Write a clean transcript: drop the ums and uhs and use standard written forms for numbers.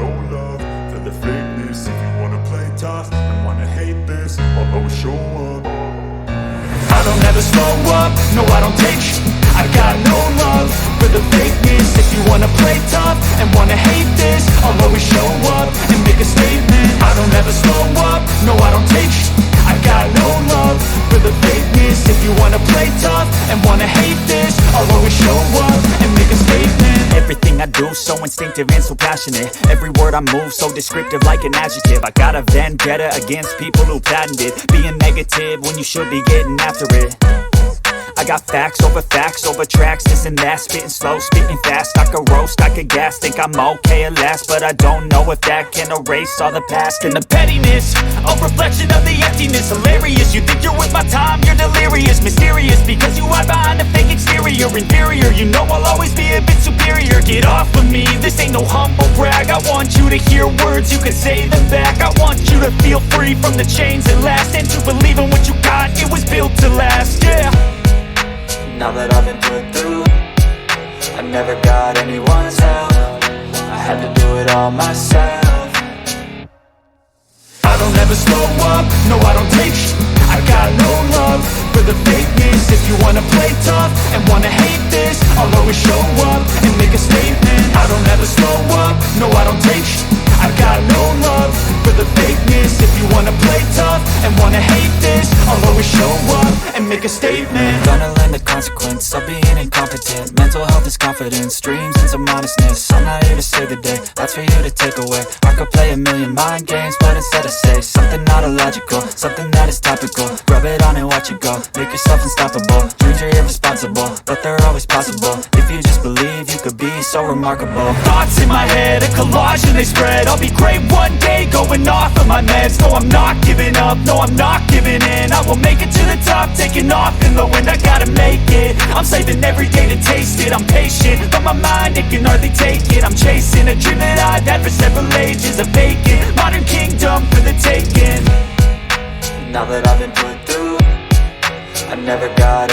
no love for the fakeness. If you wanna play tough and wanna hate this, I'll always show up. I don't ever slow up, no I don't take sh**. I got no love for the fakeness. If you wanna play tough and wanna hate this, I'll always show up and make a statement. I don't ever slow up, no I don't take sh**. I got no love for the fakeness. If you wanna play tough and wanna hate this, I'll always show up and make a statement. Everything I do so instinctive and so passionate. Every word I move so descriptive like an adjective. I got a vendetta against people who patented being negative when you should be getting after it. I got facts over tracks, this and that, spitting slow, spitting fast. I could roast, I could gas, think I'm okay at last, but I don't know if that can erase all the past. And the pettiness, a reflection of the emptiness. Hilarious, you think you're with my time, you're delirious. Mysterious, because you hide behind a fake exterior. Inferior, you know I'll always be a bit superior. Get off of me, this ain't no humble brag. I want you to hear words, you can say them back. I want you to feel free from the chains that last, and to believe in what you got, it was built to last, yeah. Now that I've been put through, I never got anyone's help. I had to do it all myself. I don't ever slow up, no I don't take sh**. I got no love for the fakeness. If you wanna play tough and wanna hate this, I'll always show up and make a statement. I don't ever slow up, no I don't take sh**. I got no love for the fakeness. If you wanna play tough and wanna hate this, I'll always show up and make a statement. Gonna learn the consequence of being incompetent. Mental health is confidence, dreams and some honestness. I'm not here to save the day, that's for you to take away. I could play a million mind games, but instead I say something not illogical, something that is topical. Rub it on and watch it go, make yourself unstoppable. Dreams are irresponsible, but they're always possible. If you just believe, you could be so remarkable. Thoughts in my head, a collage and they spread. I'll be great one day, going off of my meds. No, I'm not giving up, no, I'm not giving in. I will make it to the top, taking off in the wind. I gotta make it, I'm saving every day to taste it. I'm patient, but my mind, it can hardly take it. I'm chasing a dream that I've had for several ages. A vacant, modern kingdom for the taking. Now that I've been put through, I never got